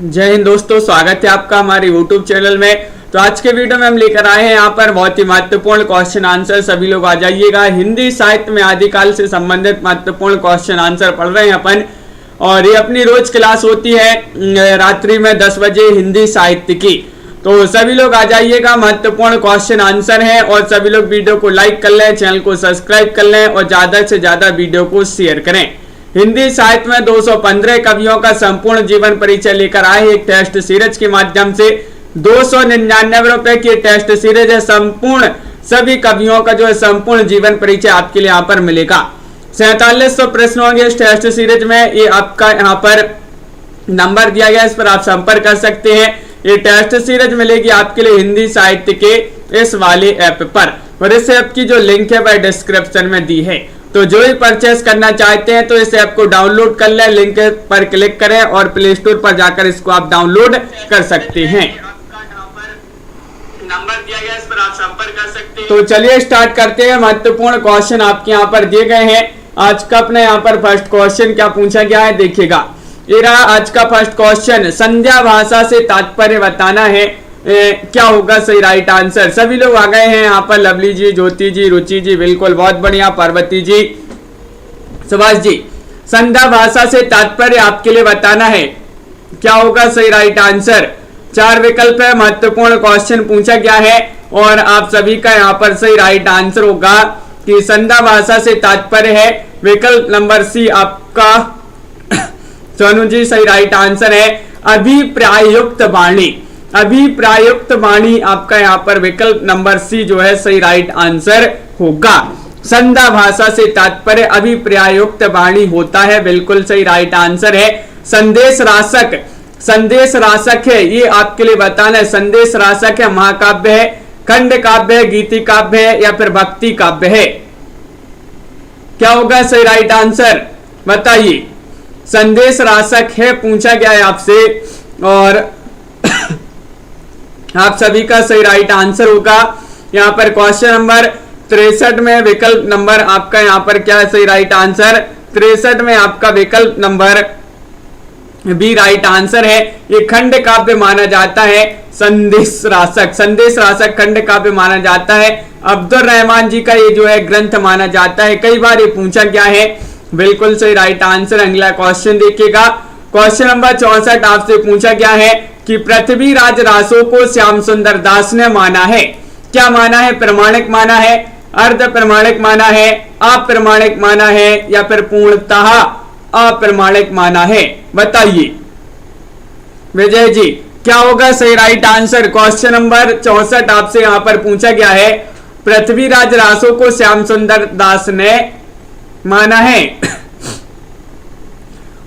जय हिंद दोस्तों, स्वागत है आपका हमारे YouTube चैनल में। तो आज के वीडियो में हम लेकर आए हैं यहाँ पर बहुत ही महत्वपूर्ण क्वेश्चन आंसर। सभी लोग आ जाइएगा। हिंदी साहित्य में आदिकाल से संबंधित महत्वपूर्ण क्वेश्चन आंसर पढ़ रहे हैं अपन, और ये अपनी रोज क्लास होती है रात्रि में 10 बजे हिंदी साहित्य की। तो सभी लोग आ जाइएगा। महत्वपूर्ण क्वेश्चन आंसर है, और सभी लोग वीडियो को लाइक कर लें, चैनल को सब्सक्राइब कर लें और ज्यादा से ज्यादा वीडियो को शेयर करें। हिंदी साहित्य में 215 कवियों का संपूर्ण जीवन परिचय लेकर आए एक टेस्ट सीरीज के माध्यम से। 299 रुपए की टेस्ट सीरीज है। संपूर्ण सभी कवियों का जो है संपूर्ण जीवन परिचय आपके लिए यहाँ पर मिलेगा। 4700 प्रश्न होंगे इस टेस्ट सीरीज में। ये आपका यहाँ पर नंबर दिया गया, इस पर आप संपर्क कर सकते हैं। ये टेस्ट सीरीज मिलेगी आपके लिए हिंदी साहित्य के इस वाले ऐप पर, और इस ऐप की जो लिंक है वह डिस्क्रिप्शन में दी है। तो जो ही परचेस करना चाहते हैं तो इस ऐप को डाउनलोड कर लें, लिंक पर क्लिक करें और प्ले स्टोर पर जाकर इसको आप डाउनलोड कर सकते हैं। नंबर दिया गया, इस पर आप संपर्क कर सकते हैं। तो चलिए स्टार्ट करते हैं। महत्वपूर्ण क्वेश्चन आपके यहाँ पर दिए गए हैं। आज का अपने यहाँ पर फर्स्ट क्वेश्चन क्या पूछा गया है, देखिएगा। ये रहा आज का फर्स्ट क्वेश्चन। संध्या भाषा से तात्पर्य बताना है। क्या होगा सही राइट आंसर? सभी लोग आ गए हैं यहाँ पर। लवली जी, ज्योति जी, रुचि जी, बिल्कुल बहुत बढ़िया। पार्वती जी, सुभाष जी। संध्या भाषा से तात्पर्य आपके लिए बताना है। क्या होगा सही राइट आंसर? 4 विकल्प है। महत्वपूर्ण क्वेश्चन पूछा गया है और आप सभी का यहाँ पर सही राइट आंसर होगा कि संध्या भाषा से तात्पर्य है विकल्प नंबर सी आपका। सोनू जी, सही राइट आंसर है अभिप्रायुक्त वाणी। अभिप्रायुक्त वाणी आपका यहाँ पर विकल्प नंबर सी जो है सही राइट आंसर होगा। संध्या भाषा से तात्पर्य अभिप्रायुक्त वाणी होता है, बिल्कुल सही राइट आंसर है। संदेश राशक, संदेश राशक है, ये आपके लिए बताना है। संदेश राशक है, महाकाव्य है, खंड काव्य है, गीति काव्य है या फिर भक्ति काव्य है? क्या होगा सही राइट आंसर, बताइए। संदेश राशक है पूछा गया है आपसे, और आप सभी का सही राइट आंसर होगा यहाँ पर क्वेश्चन नंबर 63 में विकल्प नंबर आपका यहाँ पर क्या है सही राइट आंसर? 63 में आपका विकल्प नंबर बी राइट आंसर है। ये खंड काव्य माना जाता है संदेश राशक। संदेश राशक खंड काव्य माना जाता है। अब्दुल रहमान जी का ये जो है ग्रंथ माना जाता है। कई बार ये पूछा गया है, बिल्कुल सही राइट आंसर। अगला क्वेश्चन देखिएगा। क्वेश्चन नंबर 64 आपसे पूछा गया है कि पृथ्वीराज रासो को श्याम सुंदर दास ने माना है। क्या माना है? प्रमाणिक माना है, अर्ध प्रमाणिक माना है, अप्रमाणिक माना है या फिर पूर्णतः अप्रमाणिक माना है? बताइए विजय जी, क्या होगा सही राइट आंसर? क्वेश्चन नंबर 64 आपसे यहाँ पर पूछा गया है पृथ्वीराज रासो को श्याम सुंदर दास ने माना है,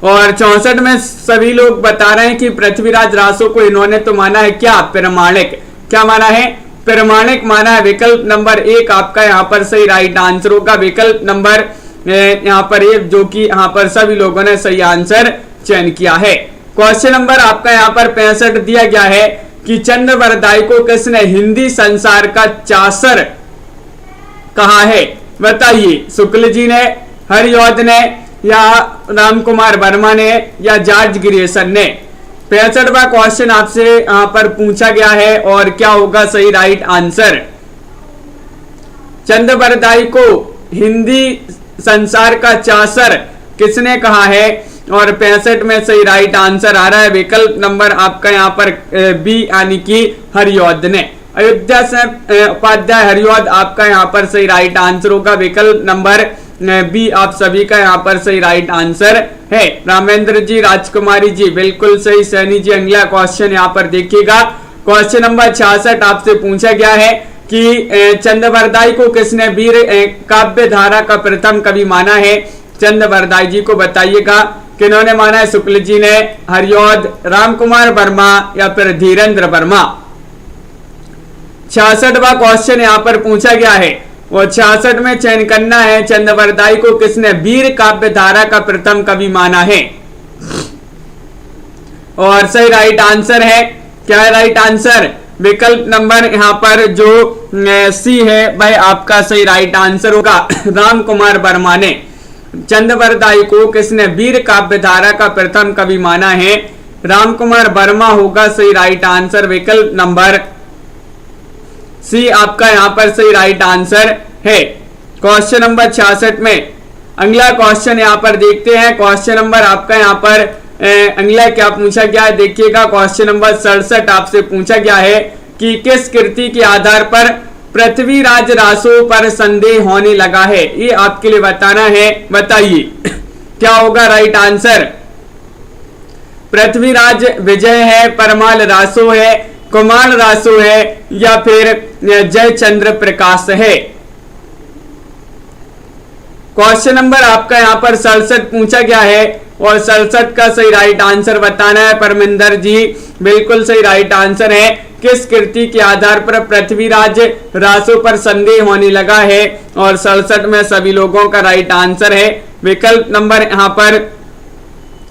और 64 में सभी लोग बता रहे हैं कि पृथ्वीराज रासो को इन्होंने तो माना है क्या? प्रमाणिक। क्या माना है? प्रमाणिक माना है। विकल्प नंबर 1 आपका यहाँ पर सही राइट आंसर होगा। विकल्प नंबर यहाँ पर 1 जो कि यहाँ पर सभी लोगों ने सही आंसर चयन किया है। क्वेश्चन नंबर आपका यहाँ पर 65 दिया गया है कि चंद्रवरदाई को किसने हिंदी संसार का चासर कहा है? बताइए। शुक्ल जी ने, हरिऔध ने या राम कुमार वर्मा ने या जॉर्ज ग्रियर्सन ने? 65वां क्वेश्चन आपसे यहाँ पर पूछा गया है, और क्या होगा सही राइट आंसर? चंद्रवरदाई को हिंदी संसार का चासर किसने कहा है? और 65 में सही राइट आंसर आ रहा है विकल्प नंबर आपका यहाँ पर बी यानी कि हरिऔध ने। अयोध्या से उपाध्याय हरिऔध आपका यहाँ पर सही राइट आंसर होगा। विकल्प नंबर बी आप सभी का यहाँ पर सही राइट आंसर है। रामेंद्र जी, राजकुमारी जी, बिल्कुल सही। सैनी जी, अगला क्वेश्चन यहाँ पर देखिएगा। क्वेश्चन नंबर 66 आपसे पूछा गया है कि चंद्रवरदाई को किसने वीर काव्य धारा का प्रथम कवि माना है? चंद्रवरदाई जी को बताइएगा किन्होंने माना है? शुक्ल जी ने, हरिऔध, राम कुमार वर्मा या फिर धीरेन्द्र वर्मा? 66वां क्वेश्चन यहाँ पर पूछा गया है, और 66 में चयन करना है चंद्रवरदाई को किसने वीर काव्य धारा का प्रथम कवि माना है? और सही राइट आंसर है, क्या है राइट आंसर? विकल्प नंबर यहाँ पर जो सी है वह आपका सही राइट आंसर होगा। राम कुमार वर्मा ने चंद्रवरदाई को किसने वीर काव्य धारा का प्रथम कवि माना है? रामकुमार वर्मा होगा सही राइट आंसर। विकल्प नंबर सी आपका यहाँ पर सही राइट आंसर है। क्वेश्चन नंबर 66 में अगला क्वेश्चन यहाँ पर देखते हैं। क्वेश्चन नंबर आपका यहाँ पर अगला क्या पूछा गया है देखिएगा। क्वेश्चन नंबर 67 आपसे पूछा गया है कि किस कृति के आधार पर पृथ्वीराज रासो पर संदेह होने लगा है, ये आपके लिए बताना है। बताइए क्या होगा राइट आंसर। पृथ्वीराज विजय है, परमाल रासो है, कुमार रासो है या फिर जयचंद्र प्रकाश है। क्वेश्चन नंबर आपका यहाँ पर 67 पूछा गया है और 67 का सही राइट आंसर बताना है परमिंदर जी। बिल्कुल सही राइट आंसर है। किस कृति के आधार पर पृथ्वीराज रासो पर संदेह होने लगा है, और 67 में सभी लोगों का राइट आंसर है विकल्प नंबर यहाँ पर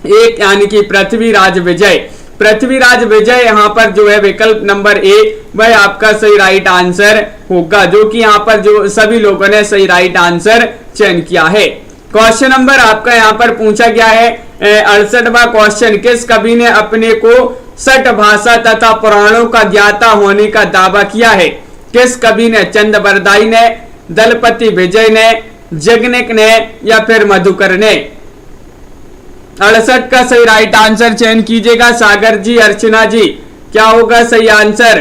1 यानी कि पृथ्वीराज विजय। पृथ्वीराज विजय यहाँ पर जो है विकल्प नंबर ए वह आपका सही राइट आंसर होगा, जो कि यहाँ पर जो सभी लोगों ने सही राइट आंसर चयन किया है। क्वेश्चन नंबर आपका यहाँ पर पूछा गया है 68वां क्वेश्चन, किस कवि ने अपने को सठ भाषा तथा पुराणों का ज्ञाता होने का दावा किया है। किस कवि ने, चंद बरदाई ने, दलपति विजय ने, जगनिक ने या फिर मधुकर ने। 68 का सही राइट आंसर चयन कीजिएगा। सागर जी, अर्चना जी, क्या होगा सही आंसर।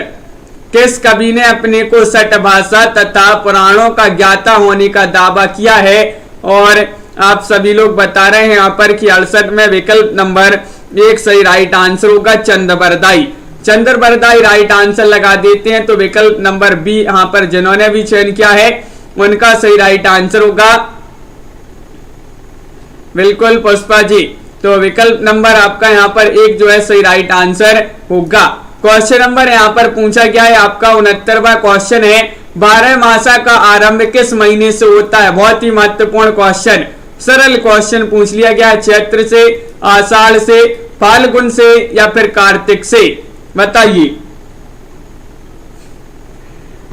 किस कवि ने अपने को सठ भाषा तथा पुराणों का ज्ञाता होने का दावा किया है, और आप सभी लोग बता रहे हैं यहाँ पर कि 68 में विकल्प नंबर 1 सही राइट आंसर होगा चंद बरदाई। चंद्र बरदाई राइट आंसर लगा देते हैं तो विकल्प नंबर बी यहाँ पर जिन्होंने भी चयन किया है उनका सही राइट आंसर होगा बिल्कुल पुष्पा जी। तो विकल्प नंबर आपका यहाँ पर 1 जो है सही राइट आंसर होगा। क्वेश्चन नंबर यहाँ पर पूछा गया है आपका 69वां क्वेश्चन है, 12 मासा का आरंभ किस महीने से होता है। बहुत ही महत्वपूर्ण क्वेश्चन, सरल क्वेश्चन पूछ लिया गया है। चैत्र से, आषाढ़ से, फाल्गुन से या फिर कार्तिक से, बताइए।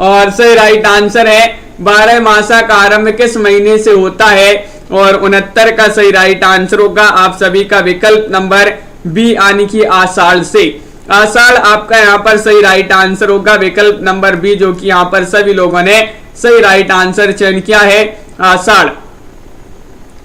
और सही राइट आंसर है 12 मासा का आरंभ किस महीने से होता है, और 69 का सही राइट आंसर होगा आप सभी का विकल्प नंबर बी यानी कि आषाढ़ से। आषाढ़ आपका यहाँ पर सही राइट आंसर होगा विकल्प नंबर बी, जो कि यहाँ पर सभी लोगों ने सही राइट आंसर चयन किया है आषाढ़।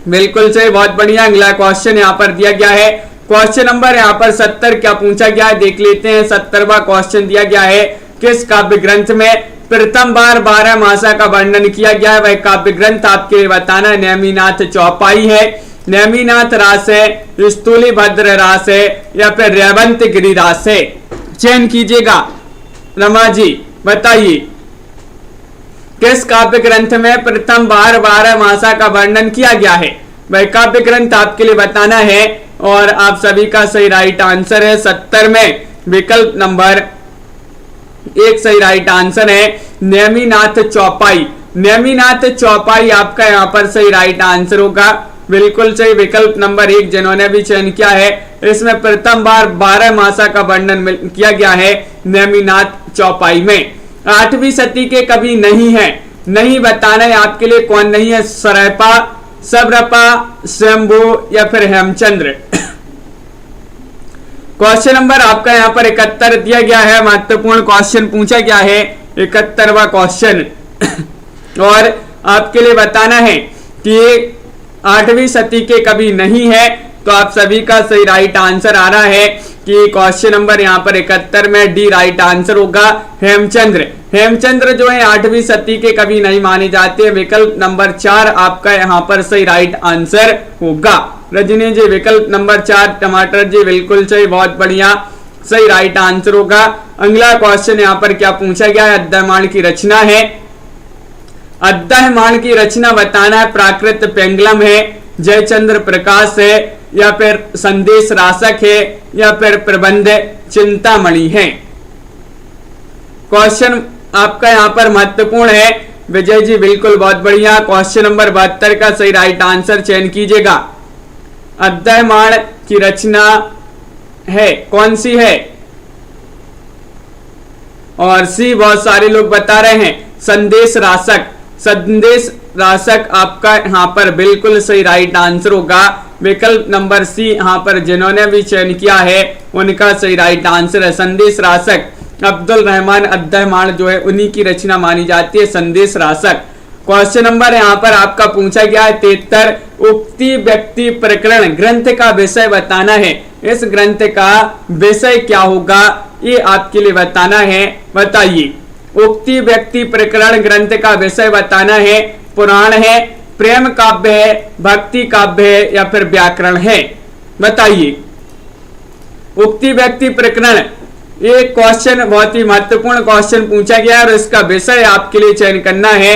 बिल्कुल सही, बहुत बढ़िया। अगला क्वेश्चन यहाँ पर दिया गया है क्वेश्चन नंबर यहाँ पर 70 क्या पूछा गया है देख लेते हैं। 70वां क्वेश्चन दिया गया है, किस काव्य ग्रंथ में प्रथम बार 12 मासा का वर्णन किया गया है। वह काव्य ग्रंथ आपके लिए बताना है। नेमिनाथ चौपाई है, नेमिनाथ रास है, स्थूली भद्र रास है या फिर रेवंत गिरी रास है। चयन कीजिएगा। रमा जी बताइए, किस काव्य ग्रंथ में प्रथम बार 12 मासा का वर्णन किया गया है। वह काव्य ग्रंथ आपके लिए बताना है, और आप सभी का सही राइट आंसर है 70 में विकल्प नंबर 1 सही राइट आंसर है नेमिनाथ चौपाई। नेमिनाथ चौपाई आपका यहाँ पर सही राइट आंसर होगा बिल्कुल सही विकल्प नंबर 1 जिन्होंने भी चयन किया है। इसमें प्रथम बार 12 मासा का वर्णन किया गया है नेमिनाथ चौपाई में। 8वीं सदी के कवि नहीं है, नहीं बताना है आपके लिए कौन नहीं है। सरैपा, सब्रपा, शंभु या फिर हेमचंद्र। क्वेश्चन नंबर आपका यहाँ पर 71 दिया गया है। महत्वपूर्ण क्वेश्चन पूछा गया है 71वां क्वेश्चन, और आपके लिए बताना है कि 8वीं सदी के कवि नहीं है। तो आप सभी का सही राइट आंसर आ रहा है कि क्वेश्चन नंबर यहाँ पर 71 में डी राइट आंसर होगा हेमचंद्र। हेमचंद्र जो है 8वीं सदी के कवि नहीं माने जाते। विकल्प नंबर 4 आपका यहाँ पर सही राइट आंसर होगा। रजनी जी विकल्प नंबर 4, टमाटर जी बिल्कुल सही, बहुत बढ़िया, सही राइट आंसर होगा। अगला क्वेश्चन यहाँ पर क्या पूछा गया है, अद्यमान की रचना है। अद्यमान की रचना बताना है। प्राकृत पेंगलम है, जयचंद्र प्रकाश है या फिर संदेश रासक है या फिर प्रबंध चिंतामणि है। क्वेश्चन आपका यहाँ पर महत्वपूर्ण है। विजय जी बिल्कुल बहुत बढ़िया। क्वेश्चन नंबर 72 का सही राइट आंसर चयन कीजिएगा। अद्यमान की रचना है कौन सी है, और सी बहुत सारे लोग बता रहे हैं संदेश रासक। संदेश रासक आपका यहाँ पर बिल्कुल सही राइट आंसर होगा विकल्प नंबर सी यहाँ पर जिन्होंने भी चयन किया है उनका सही राइट आंसर है। संदेश राशक अब्दुल रहमान अद्दहमान जो है उन्हीं की रचना मानी जाती है संदेश राशक। क्वेश्चन नंबर यहाँ पर आपका पूछा गया है 73, उक्ति व्यक्ति प्रकरण ग्रंथ का विषय बताना है। इस ग्रंथ का विषय क्या होगा ये आपके लिए बताना है, बताइए। उक्ति व्यक्ति प्रकरण ग्रंथ का विषय बताना है, पुराण है, प्रेम काव्य है, भक्ति काव्य है या फिर व्याकरण है, बताइए। उक्ति व्यक्ति प्रकरण ये क्वेश्चन बहुत ही महत्वपूर्ण क्वेश्चन पूछा गया है और इसका विषय आपके लिए चयन करना है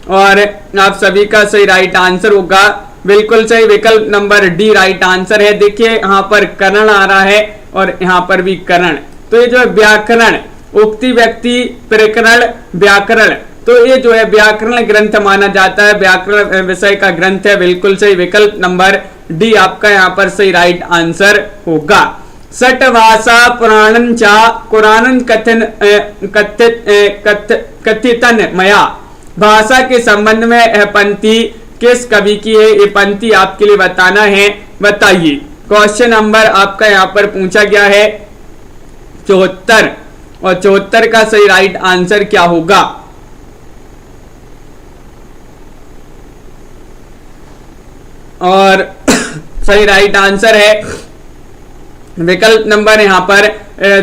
और आप सभी का सही राइट आंसर होगा बिल्कुल सही विकल्प नंबर डी राइट आंसर है। देखिए यहाँ पर करण आ रहा है और यहाँ पर भी करण, तो ये जो है व्याकरण, उक्ति व्यक्ति प्रकरण व्याकरण, तो ये जो है व्याकरण ग्रंथ माना जाता है, व्याकरण विषय का ग्रंथ है, बिल्कुल सही विकल्प नंबर डी आपका यहाँ पर सही राइट आंसर होगा। सट भाषा पुराणन चा कुरानन कथितन मया, भाषा के संबंध में यह पंक्ति किस कवि की है, ये पंक्ति आपके लिए बताना है, बताइए। क्वेश्चन नंबर आपका यहाँ पर पूछा गया है 74 और 74 का सही राइट आंसर क्या होगा। और सही राइट आंसर है विकल्प नंबर यहाँ पर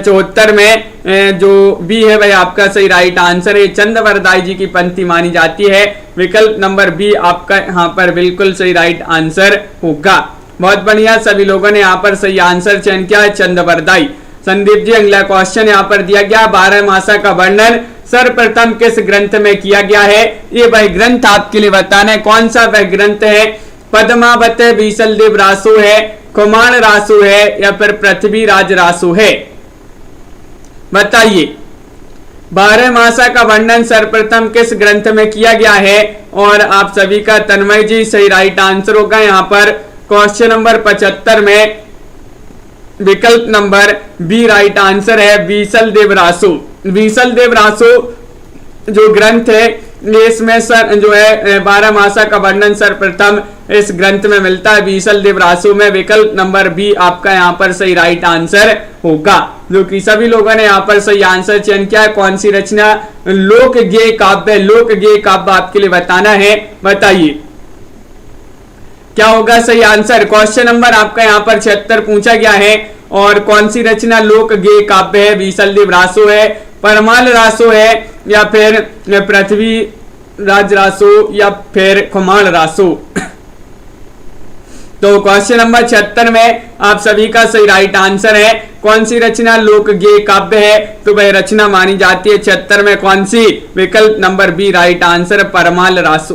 74 में जो बी है वह आपका सही राइट आंसर है। चंद्रवरदाई जी की पंक्ति मानी जाती है, विकल्प नंबर बी आपका यहाँ पर बिल्कुल सही राइट आंसर होगा। बहुत बढ़िया, सभी लोगों ने यहाँ पर सही आंसर चयन किया है चंद्रवरदाई। संदीप जी अगला क्वेश्चन यहाँ पर दिया गया 12 मासा का वर्णन सर्वप्रथम किस ग्रंथ में किया गया है, ये वह ग्रंथ आपके लिए बताना है। कौन सा वह ग्रंथ है, पद्मावत बीसल देव रासु है, कुमार रासु है या फिर पृथ्वी राज रासु है, बताइए। 12 मासा का वर्णन सर्वप्रथम किस ग्रंथ में किया गया है और आप सभी का तन्मय जी सही राइट आंसर होगा यहाँ पर क्वेश्चन नंबर 75 में विकल्प नंबर बी राइट आंसर है बीसल देव रासु। बीसल देव रासु जो ग्रंथ है इसमें सर जो है 12 मासा का वर्णन सर्वप्रथम इस ग्रंथ में मिलता है बीसल देव रासु में, विकल्प नंबर बी आपका यहाँ पर सही राइट आंसर होगा। जो कि सभी लोगों ने यहाँ पर सही आंसर चयन किया है। कौन सी रचना, लोक गेय काव्य, लोक गेय काव्य आपके लिए बताना है, बताइए क्या होगा सही आंसर। क्वेश्चन नंबर आपका यहाँ पर 76 पूछा गया है और कौन सी रचना लोक गेय काव्य है, बीसल देव रासु है, परमाल रासु है या फिर पृथ्वी राज रासु या फिर कुमार रासु। तो क्वेश्चन नंबर 76 में आप सभी का सही राइट आंसर है कौन सी रचना लोक गेय काव्य है, तो वह रचना मानी जाती है 76 में कौन सी, विकल्प नंबर B right answer Parmal Raso.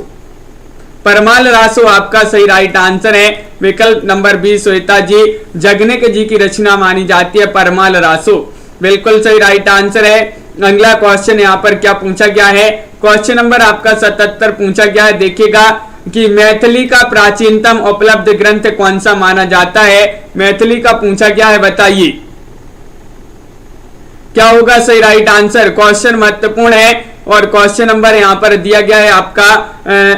Parmal Raso आपका सही राइट आंसर है, विकल्प नंबर बी श्वेता जी जगनिक जी की रचना मानी जाती है परमाल रासु, बिल्कुल सही राइट आंसर है। अगला क्वेश्चन यहाँ पर क्या पूछा गया है, क्वेश्चन नंबर आपका 77 पूछा गया है। देखिएगा कि मैथिली का प्राचीनतम उपलब्ध ग्रंथ कौन सा माना जाता है, मैथिली का पूछा गया है, बताइए क्या होगा सही राइट आंसर। क्वेश्चन महत्वपूर्ण है और क्वेश्चन नंबर यहाँ पर दिया गया है आपका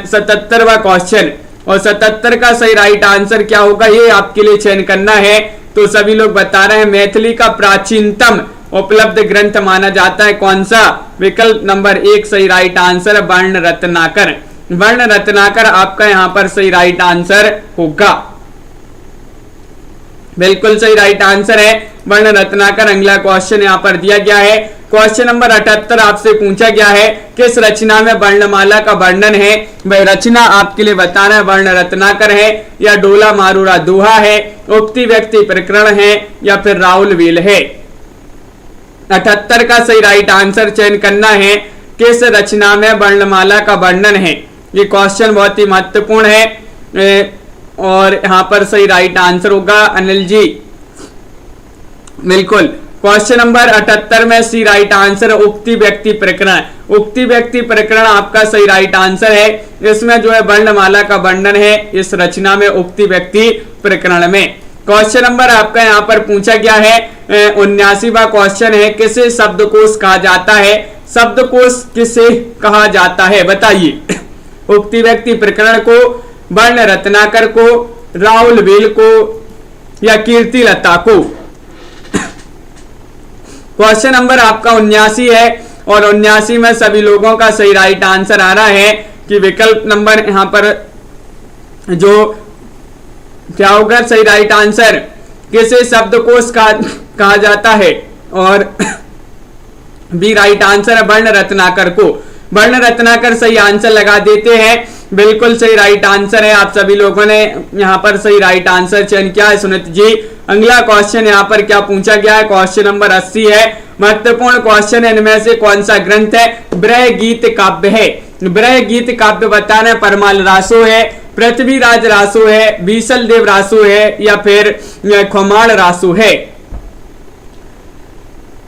77वां क्वेश्चन और 77 का सही राइट आंसर क्या होगा ये आपके लिए चयन करना है। तो सभी लोग बता रहे हैं मैथिली का प्राचीनतम उपलब्ध ग्रंथ माना जाता है कौन सा, विकल्प नंबर 1 सही राइट आंसर वर्ण रत्नाकर। वर्ण रत्नाकर आपका यहाँ पर सही राइट आंसर होगा, बिल्कुल सही राइट आंसर है वर्ण रत्नाकर। अगला क्वेश्चन यहाँ पर दिया गया है क्वेश्चन नंबर 78 आपसे पूछा गया है किस रचना में वर्णमाला का वर्णन है, वह रचना आपके लिए बताना है वर्ण रत्नाकर है या डोला मारूरा दोहा है, उक्ति व्यक्ति प्रकरण है या फिर राहुल वेल है। 78 का सही राइट आंसर चयन करना है किस रचना में वर्णमाला का वर्णन है, ये क्वेश्चन बहुत ही महत्वपूर्ण है और यहाँ पर सही राइट आंसर होगा अनिल जी, बिल्कुल क्वेश्चन नंबर 78 में सी राइट आंसर उक्ति व्यक्ति प्रकरण। उक्ति व्यक्ति प्रकरण आपका सही राइट आंसर है, इसमें जो है वर्णमाला का वर्णन है इस रचना में उक्ति व्यक्ति प्रकरण में। क्वेश्चन नंबर आपका यहाँ पर पूछा गया है 79वां क्वेश्चन है किसे शब्दकोश कहा जाता है, शब्दकोश किसे कहा जाता है बताइए। उक्ति व्यक्ति प्रकरण को, वर्ण रत्नाकर को, राहुल वेल को या कीर्ति लता को। क्वेश्चन नंबर आपका 79 है और 79 में सभी लोगों का सही राइट आंसर आ रहा है कि विकल्प नंबर यहां पर जो क्या होगा सही राइट आंसर, किसे शब्दकोश कहा जाता है, और बी राइट आंसर है वर्ण रत्नाकर को। वर्ण रत्नाकर सही आंसर लगा देते हैं, बिल्कुल सही राइट आंसर है। आप सभी लोगों ने यहाँ पर सही राइट आंसर चयन किया है सुनीत जी। अगला क्वेश्चन यहाँ पर क्या पूछा गया है, क्वेश्चन नंबर 80 है, महत्वपूर्ण क्वेश्चन है। इनमें से कौन सा ग्रंथ है ब्रह गीत काव्य है? ब्रह गीत काव्य बताना परमाल रासो है, पृथ्वीराज रासो है, बीसल देव रासो है या फिर खोमाड़ रासो है?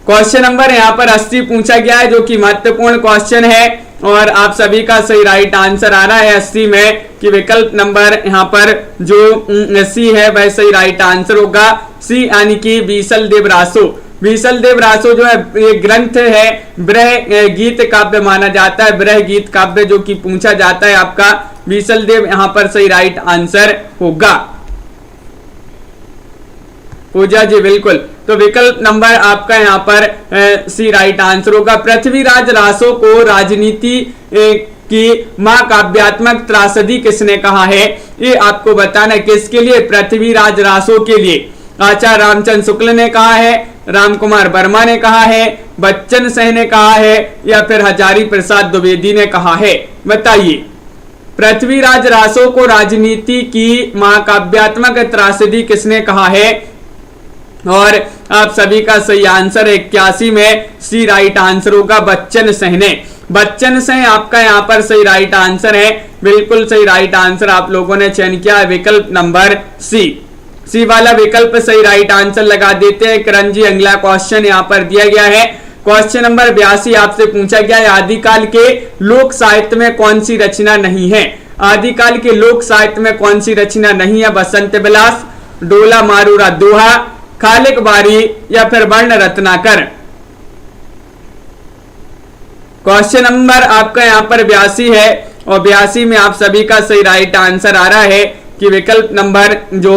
क्वेश्चन नंबर यहाँ पर 80 पूछा गया है जो कि महत्वपूर्ण क्वेश्चन है और आप सभी का सही राइट आंसर आ रहा है 80 में कि विकल्प नंबर यहाँ पर जो सी है वह सही राइट आंसर होगा, सी यानी कि बीसल देव रासो। बीसल देव रासो जो है ये ग्रंथ है ब्रह गीत काव्य माना जाता है, ब्रह गीत काव्य जो कि पूछा जाता है आपका बीसल देव यहाँ पर सही राइट आंसर होगा। पूजा जी बिल्कुल, तो विकल्प नंबर आपका यहाँ पर सी राइट आंसर होगा। पृथ्वीराज रासो को राजनीति की मां काव्यात्मक त्रासदी किसने कहा है? ये आपको बताना है किसके लिए, पृथ्वीराज रासो के लिए। आचार्य रामचंद्र शुक्ल ने कहा है, राम कुमार वर्मा ने कहा है, बच्चन सिंह ने कहा है या फिर हजारी प्रसाद द्विवेदी ने कहा है? बताइए। पृथ्वीराज रासो को राजनीति की महाकाव्यात्मक त्रासदी किसने कहा है? और आप सभी का सही आंसर 81 में सी राइट आंसर होगा, बच्चन सिंह ने। बच्चन सिंह आपका यहाँ पर सही राइट आंसर है, बिल्कुल सही राइट आंसर आप लोगों ने चयन किया है विकल्प नंबर सी वाला विकल्प सही राइट आंसर लगा देते हैं। करण जी अगला क्वेश्चन यहाँ पर दिया गया है, क्वेश्चन नंबर 82 आपसे पूछा गया है, आदिकाल के लोक साहित्य में कौन सी रचना नहीं है? आदिकाल के लोक साहित्य में कौन सी रचना नहीं है? बसंत विलास, डोला मारूरा दोहा, खालिक बारी या फिर वर्ण रत्नाकर? क्वेश्चन नंबर आपका यहाँ पर 82 है और 82 में आप सभी का सही राइट आंसर आ रहा है कि विकल्प नंबर जो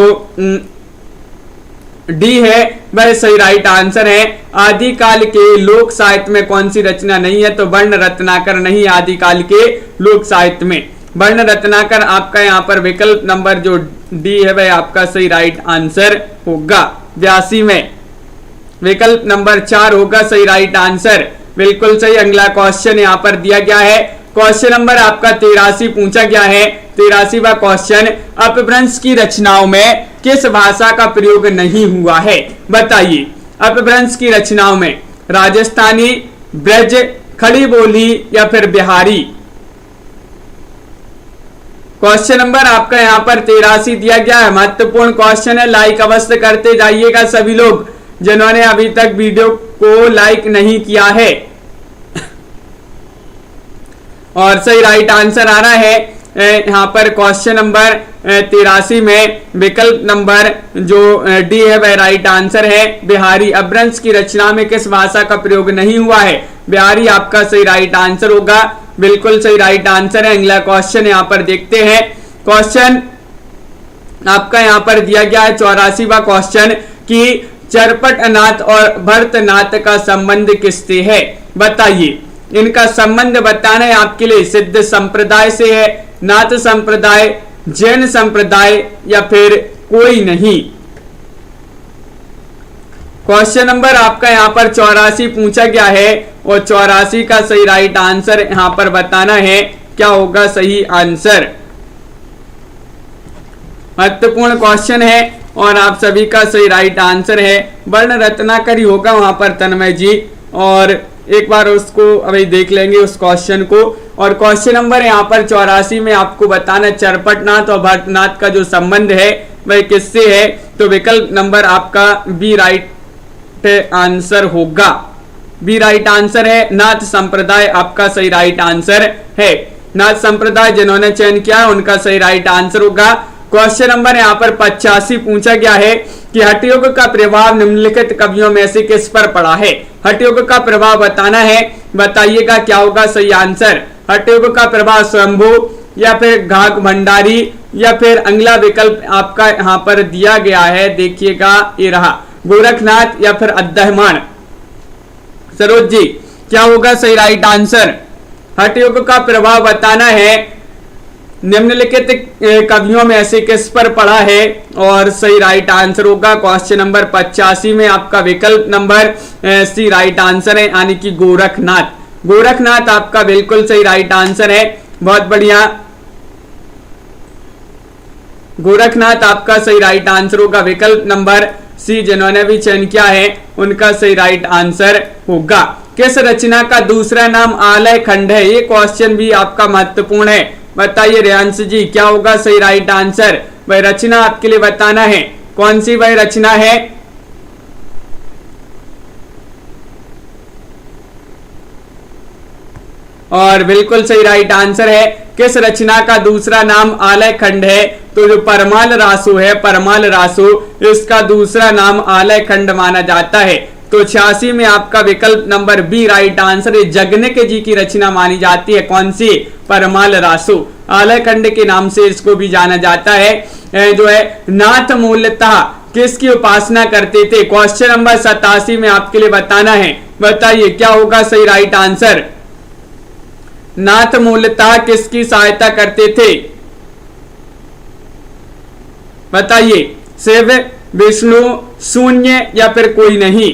डी है वह सही राइट आंसर है। आदिकाल के लोक साहित्य में कौन सी रचना नहीं है? तो वर्ण रत्नाकर नहीं आदिकाल के लोक साहित्य में। वर्ण रत्नाकर आपका यहाँ पर विकल्प नंबर जो डी है वह आपका सही राइट आंसर होगा। 82 में विकल्प नंबर 4 होगा सही राइट आंसर, बिल्कुल सही। अगला क्वेश्चन यहाँ पर दिया गया है, क्वेश्चन नंबर आपका 83 पूछा गया है। 83वां क्वेश्चन, अपभ्रंश की रचनाओं में किस भाषा का प्रयोग नहीं हुआ है? बताइए। अपभ्रंश की रचनाओं में राजस्थानी, ब्रज, खड़ी बोली या फिर बिहारी? क्वेश्चन नंबर आपका यहाँ पर 83 दिया गया है, महत्वपूर्ण क्वेश्चन है। लाइक अवश्य करते जाइएगा सभी लोग जिन्होंने अभी तक वीडियो को लाइक नहीं किया है। और सही राइट आंसर आ रहा है यहाँ पर क्वेश्चन नंबर 83 में विकल्प नंबर जो डी है वह राइट आंसर है, बिहारी। अपभ्रंश की रचना में किस भाषा का प्रयोग नहीं हुआ है? बिहारी आपका सही राइट आंसर होगा, बिल्कुल सही राइट आंसर है। अगला क्वेश्चन यहाँ पर देखते हैं, क्वेश्चन आपका यहाँ पर दिया गया है 84वां क्वेश्चन कि चरपट नाथ और भरतनाथ का संबंध किससे है? बताइए। इनका संबंध बताना है आपके लिए, सिद्ध संप्रदाय से है, नाथ संप्रदाय, जैन संप्रदाय या फिर कोई नहीं? क्वेश्चन नंबर आपका यहाँ पर 84 पूछा गया है और 84 का सही राइट आंसर यहाँ पर बताना है, क्या होगा सही आंसर? महत्वपूर्ण क्वेश्चन है और आप सभी का सही राइट आंसर है वर्ण रत्नाकर ही होगा वहां पर तन्मय जी। और एक बार उसको अभी देख लेंगे उस क्वेश्चन को। और क्वेश्चन नंबर यहाँ पर 84 में आपको बताना चरपटनाथ और भरतनाथ का जो संबंध है वह किससे है? तो विकल्प नंबर आपका बी राइट आंसर होगा, बी राइट आंसर है। नाथ संप्रदाय आपका सही राइट आंसर है। नाथ संप्रदाय जिन्होंने चयन किया है उनका सही राइट आंसर होगा। क्वेश्चन नंबर यहाँ पर 85 पूछा गया है कि हठयोग का प्रभाव निम्नलिखित कवियों में से किस पर पड़ा है? हठयोग का प्रभाव बताना है, बताइएगा क्या होगा सही आंसर। हठयोग का प्रभाव स्वयंभू, या फिर घाघ भंडारी या फिर अगला विकल्प आपका यहाँ पर दिया गया है, देखिएगा ये रहा गोरखनाथ या फिर अद्दहमान। सरोज जी क्या होगा सही राइट आंसर? हठ योग का प्रभाव बताना है। निम्नलिखित कवियों में ऐसे किस पर पड़ा है? और सही राइट आंसर होगा क्वेश्चन नंबर 85 में आपका विकल्प नंबर सी राइट आंसर है, यानी कि गोरखनाथ। गोरखनाथ आपका बिल्कुल सही राइट आंसर है। बहुत बढ़िया, गोरखनाथ आपका सही राइट आंसर होगा, विकल्प नंबर सी। जिन्होंने भी चयन किया है उनका सही राइट आंसर होगा। किस रचना का दूसरा नाम आलय खंड है? ये क्वेश्चन भी आपका महत्वपूर्ण है। बताइए रेयांश जी क्या होगा सही राइट आंसर? वह रचना आपके लिए बताना है, कौन सी वह रचना है? और बिल्कुल सही राइट आंसर है। किस रचना का दूसरा नाम आलय खंड है? तो जो परमाल रासो है, परमाल रासो, इसका दूसरा नाम आलय खंड माना जाता है। तो 86 में आपका विकल्प नंबर बी राइट आंसर है। जगनेक जी की रचना मानी जाती है, कौन सी? परमाल रासो। आलय खंड के नाम से इसको भी जाना जाता है। जो है नाथ मूलतः किसकी उपासना करते थे? क्वेश्चन नंबर 87 में आपके लिए बताना है। बताइए क्या होगा सही राइट आंसर? नाथ मूलतः किसकी सहायता करते थे? बताइए, शिव, विष्णु, शून्य या फिर कोई नहीं?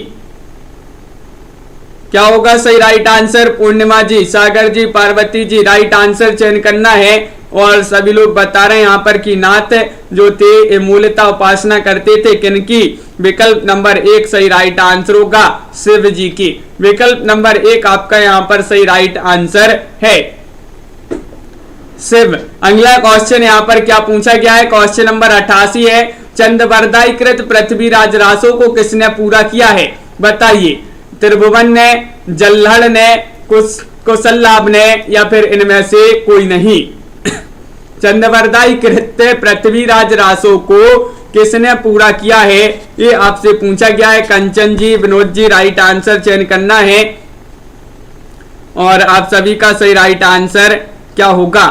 क्या होगा सही राइट आंसर? पूर्णिमा जी, सागर जी, पार्वती जी राइट आंसर चयन करना है। और सभी लोग बता रहे हैं यहाँ पर कि नाथ जो थे मूलतः उपासना करते थे किनकी? विकल्प नंबर 1 सही राइट आंसर होगा, शिव जी की। विकल्प नंबर 1 आपका यहाँ पर सही राइट आंसर है, शिव। अगला क्वेश्चन यहाँ पर क्या पूछा गया है? क्वेश्चन नंबर 88 है। चंद्रवरदायीकृत पृथ्वीराज रासो को किसने पूरा किया है? बताइए, त्रिभुवन ने, जल्हड़ ने, कुशललाभ ने या फिर इनमें से कोई नहीं? चंद्रवरदायीकृत पृथ्वीराज रासो को किसने पूरा किया है? ये आपसे पूछा गया है। कंचन जी, विनोद जी राइट आंसर चयन करना है। और आप सभी का सही राइट आंसर क्या होगा?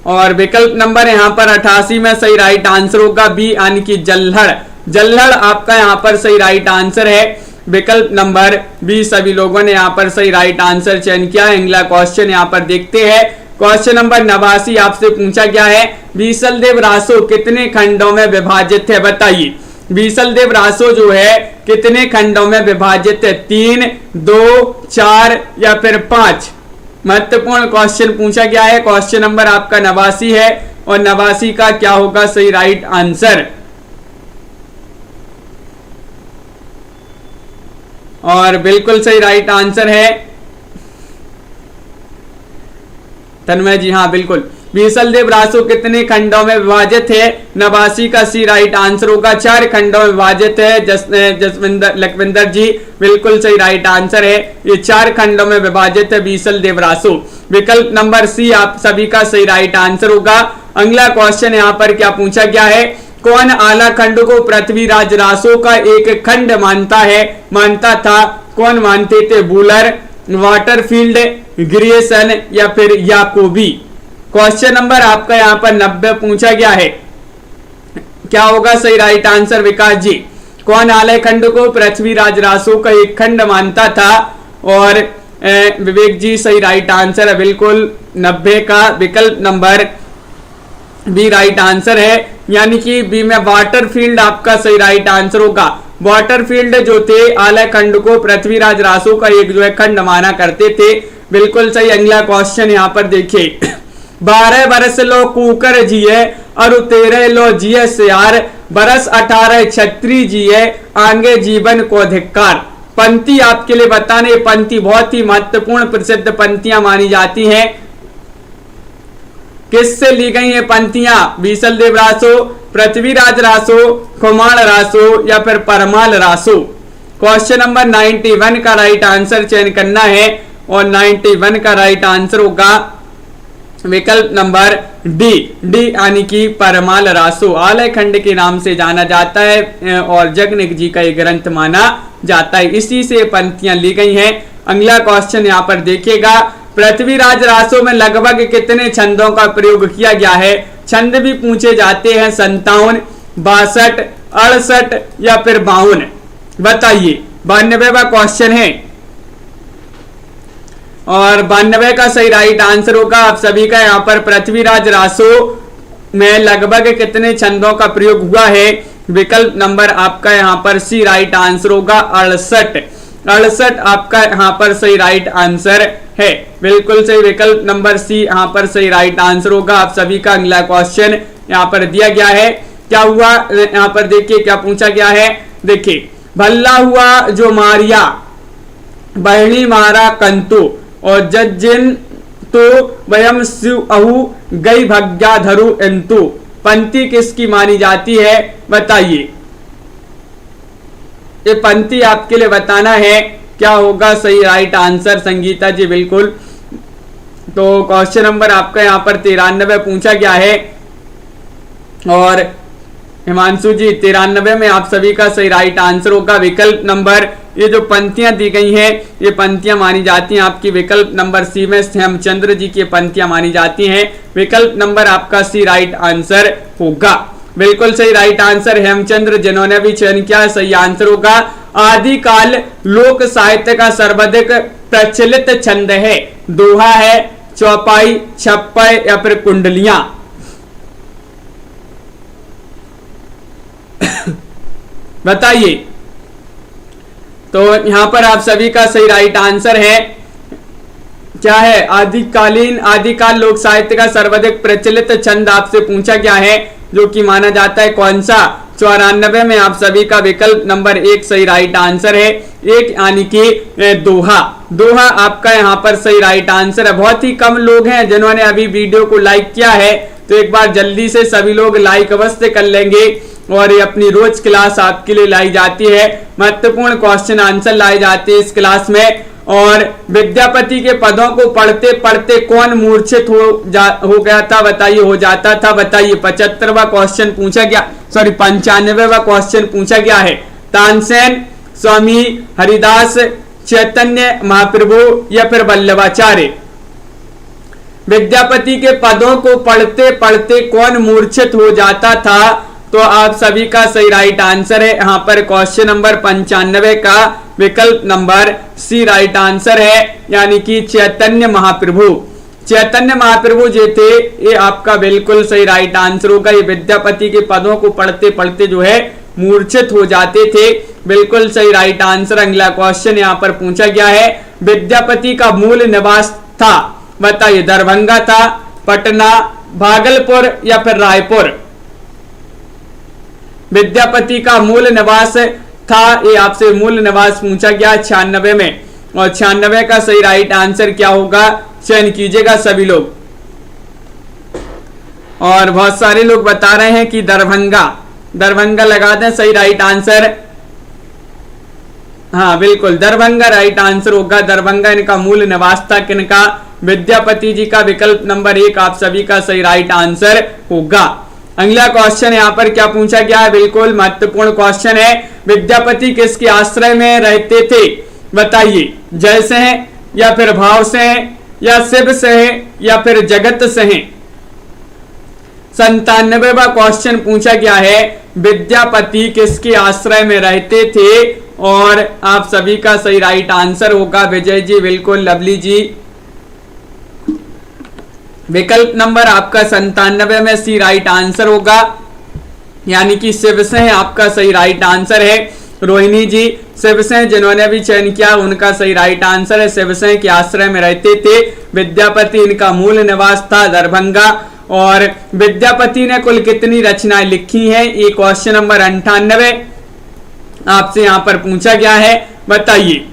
और विकल्प नंबर यहाँ पर 88 में सही राइट आंसर होगा बी, यानी कि जल्हड़। जल्हड़ आपका यहाँ पर सही राइट आंसर है, विकल्प नंबर बी। सभी लोगों ने यहाँ पर सही राइट आंसर चयन किया है। अगला क्वेश्चन यहाँ पर देखते हैं। क्वेश्चन नंबर 89 आपसे पूछा गया है। बीसलदेव रासो कितने खंडों में विभाजित है? बताइए, बीसलदेव रासो जो है कितने खंडों में विभाजित है? 3, 2, 4 या फिर 5? महत्वपूर्ण क्वेश्चन पूछा गया है। क्वेश्चन नंबर आपका 89 है और 89 का क्या होगा सही राइट आंसर? और बिल्कुल सही राइट आंसर है तन्मय जी, हाँ बिल्कुल। बीसलदेव रासो कितने खंडों में विभाजित है? 89 का सी राइट आंसर होगा, 4 खंडों में विभाजित है। जसविंदर लखविंदर जी बिल्कुल सही राइट आंसर है, ये 4 खंडों में विभाजित है बीसलदेव रासो। विकल्प नंबर सी आप सभी का सही राइट आंसर होगा। अगला क्वेश्चन यहाँ पर क्या पूछा गया है? कौन आला खंड को पृथ्वीराज रासो का एक खंड मानता था? कौन मानते थे? बूलर, वाटरफील्ड, ग्रियसन या फिर याकोबी? क्वेश्चन नंबर आपका यहाँ पर 90 पूछा गया है। क्या होगा सही राइट आंसर विकास जी? कौन आलय खंड को पृथ्वीराज रासो का एक खंड मानता था? और विवेक जी सही राइट आंसर है, बिल्कुल 90 का विकल्प नंबर बी राइट आंसर है, यानी कि बी में वाटरफील्ड आपका सही राइट आंसर होगा। वाटरफील्ड जो थे आलय खंड को पृथ्वीराज रासो का एक जो है खंड माना करते थे, बिल्कुल सही। अगला क्वेश्चन यहाँ पर देखिए। 12 बरस लो कुकर जिये और 13 लो जिये सियार, बरस 18 छत्री जिये आगे जीवन को धिक्कार। पंक्ति आपके लिए बताने, पंक्ति बहुत ही महत्वपूर्ण प्रसिद्ध पंक्तियां मानी जाती हैं। किससे ली गई ये पंक्तियां? बीसलदेव रासो, पृथ्वीराज रासो, खुमाण रासो या फिर परमाल रासो? क्वेश्चन नंबर 91 का राइट आंसर चयन करना है और 91 का राइट आंसर होगा विकल्प नंबर डी, यानी कि परमाल रासो। आलय खंड के नाम से जाना जाता है और जगनेक जी का एक ग्रंथ माना जाता है, इसी से पंक्तियां ली गई हैं। अगला क्वेश्चन यहाँ पर देखिएगा, पृथ्वीराज रासों में लगभग कितने छंदों का प्रयोग किया गया है? छंद भी पूछे जाते हैं 57, 62, 68 या फिर 52। बताइए 92वां क्वेश्चन है और 92 का सही राइट आंसर होगा आप सभी का यहाँ पर, पृथ्वीराज रासों में लगभग कितने छंदों का प्रयोग हुआ है? विकल्प नंबर आपका यहाँ पर सी राइट आंसर होगा 68। 68 आपका यहाँ पर सही राइट आंसर है, बिल्कुल सही, विकल्प नंबर सी यहाँ पर सही राइट आंसर होगा आप सभी का। अगला क्वेश्चन यहाँ पर दिया गया है, क्या हुआ यहाँ पर देखिए क्या पूछा गया है। देखिए, भल्ला हुआ जो मारिया बहनी मारा कंतु और जज्जिन तो वयम शिव अहु गई भग्या धरु इंतु, पंक्ति किसकी मानी जाती है? बताइए, ये पंक्ति आपके लिए बताना है, क्या होगा सही राइट आंसर संगीता जी? बिल्कुल, तो क्वेश्चन नंबर आपका यहाँ पर 93 पूछा गया है और हिमांशु जी 93 में आप सभी का सही राइट आंसर होगा विकल्प नंबर, ये जो पंक्तियां दी गई हैं ये पंक्तियां मानी जाती हैं आपकी विकल्प नंबर सी में, हेमचंद्र जी की पंक्तियां मानी जाती हैं, विकल्प नंबर आपका सी राइट आंसर होगा। बिल्कुल सही राइट आंसर हेमचंद्र जिन्होंने भी चयन किया, सही आंसर होगा। आदिकाल लोक साहित्य का सर्वाधिक प्रचलित छंद है? दोहा है, चौपाई, छप्पय या फिर कुंडलियां? बताइए, तो यहां पर आप सभी का सही राइट आंसर है, क्या है? आदिकाल लोक साहित्य का सर्वाधिक प्रचलित छंद आपसे पूछा गया है, जो कि माना जाता है कौन सा? 94 में आप सभी का विकल्प नंबर 1 सही राइट आंसर है, एक यानी कि दोहा। दोहा आपका यहाँ पर सही राइट आंसर है। बहुत ही कम लोग हैं जिन्होंने अभी वीडियो को लाइक किया है, तो एक बार जल्दी से सभी लोग लाइक अवश्य कर लेंगे। और ये अपनी रोज क्लास आपके लिए लाई जाती है, महत्वपूर्ण क्वेश्चन आंसर लाए जाते हैं इस क्लास में। और विद्यापति के पदों को पढ़ते पढ़ते कौन मूर्छित हो गया था? बताइए, हो जाता था। बताइए, 75वां क्वेश्चन पूछा गया, सॉरी 95वां क्वेश्चन पूछा गया है। तानसेन, स्वामी हरिदास, चैतन्य महाप्रभु या फिर वल्लभाचार्य? विद्यापति के पदों को पढ़ते पढ़ते कौन मूर्छित हो जाता था? तो आप सभी का सही राइट आंसर है यहाँ पर क्वेश्चन नंबर 95 का विकल्प नंबर सी राइट आंसर है, यानी कि चैतन्य महाप्रभु। चैतन्य महाप्रभु जो थे ये आपका बिल्कुल सही राइट आंसर होगा। ये विद्यापति के पदों को पढ़ते पढ़ते जो है मूर्छित हो जाते थे, बिल्कुल सही राइट आंसर। अगला क्वेश्चन यहाँ पर पूछा गया है, विद्यापति का मूल निवास था? बताइए, दरभंगा था, पटना, भागलपुर या फिर रायपुर? विद्यापति का मूल निवास था, ये आपसे मूल निवास पूछा गया 96 में, और 96 का सही राइट आंसर क्या होगा? चयन कीजिएगा सभी लोग। और बहुत सारे लोग बता रहे हैं कि दरभंगा लगा दें सही राइट आंसर। हाँ बिल्कुल, दरभंगा राइट आंसर होगा। दरभंगा इनका मूल निवास था, किनका? विद्यापति जी का। विकल्प नंबर 1 आप सभी का सही राइट आंसर होगा। अगला क्वेश्चन यहाँ पर क्या पूछा गया है? बिल्कुल महत्वपूर्ण क्वेश्चन है, विद्यापति किसके आश्रय में रहते थे? बताइए, जय से हैं या फिर भाव से हैं या शिव से हैं या फिर जगत से हैं? 97वां क्वेश्चन पूछा गया है, विद्यापति किसके आश्रय में रहते थे? और आप सभी का सही राइट आंसर होगा विजय जी, बिल्कुल, लवली जी। विकल्प नंबर आपका 97 में सी राइट आंसर होगा, यानी कि शिव से आपका सही राइट आंसर है। रोहिणी जी, शिव से जिन्होंने भी चयन किया उनका सही राइट आंसर है, शिव से के आश्रय में रहते थे विद्यापति, इनका मूल निवास था दरभंगा। और विद्यापति ने कुल कितनी रचनाएं लिखी हैं? ये क्वेश्चन नंबर 98 आपसे यहाँ पर पूछा गया है, बताइए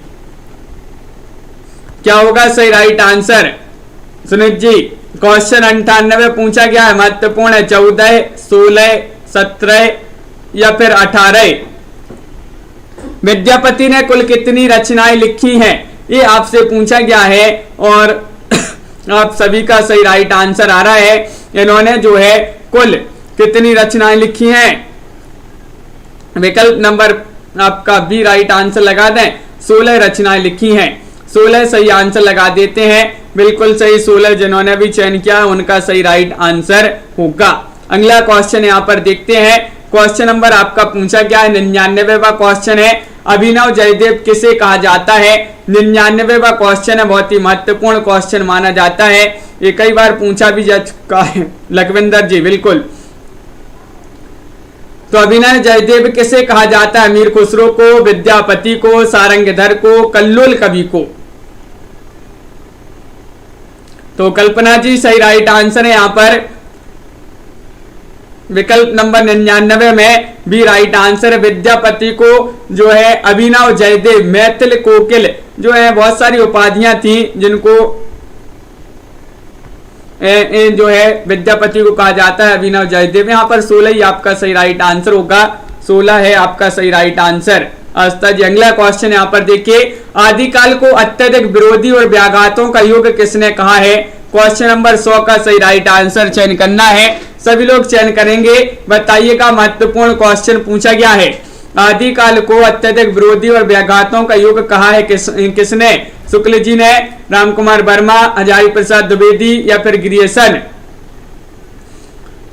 क्या होगा सही राइट आंसर? सुनीत जी, क्वेश्चन 98 पूछा गया है, महत्वपूर्ण है। 14, 16, 17 या फिर 18? विद्यापति ने कुल कितनी रचनाएं लिखी हैं, ये आपसे पूछा गया है। और आप सभी का सही राइट आंसर आ रहा है, इन्होंने जो है कुल कितनी रचनाएं लिखी हैं? विकल्प नंबर आपका बी राइट आंसर लगा दें, 16 रचनाएं लिखी हैं। 16 सही आंसर लगा देते हैं। बिल्कुल सही, 16 जिन्होंने भी चयन किया उनका सही राइट आंसर होगा। अगला क्वेश्चन यहाँ पर देखते हैं। क्वेश्चन नंबर आपका पूछा गया है 99वां क्वेश्चन है, अभिनव जयदेव किसे कहा जाता है। 99वां क्वेश्चन है, बहुत ही महत्वपूर्ण क्वेश्चन माना जाता है, ये कई बार पूछा भी जा चुका है। लखविंदर जी बिल्कुल, तो अभिनव जयदेव किसे कहा जाता है। अमीर खुसरो को, विद्यापति को, सारंगधर को, कल्लोल कवि को। तो कल्पना जी सही राइट आंसर है यहाँ पर विकल्प नंबर 99 में भी राइट आंसर है। विद्यापति को जो है अभिनव जयदेव, मैथिल कोकिल जो है, बहुत सारी उपाधियां थी जिनको जो है विद्यापति को कहा जाता है अभिनव जयदेव। यहाँ पर 16 ही आपका सही राइट आंसर होगा, 16 है आपका सही राइट आंसर। आस्था जी अगला क्वेश्चन यहाँ पर देखिए, आदिकाल को अत्यधिक विरोधी और व्याघातों का युग किसने कहा है। क्वेश्चन नंबर 100 का सही राइट आंसर चयन करना है, सभी लोग चयन करेंगे, बताइएगा। महत्वपूर्ण क्वेश्चन पूछा गया है, आदिकाल को अत्यधिक विरोधी और व्याघातों का युग कहा है किसने। शुक्ल जी ने, रामकुमार वर्मा, हजारी प्रसाद द्विवेदी या फिर ग्रियर्सन।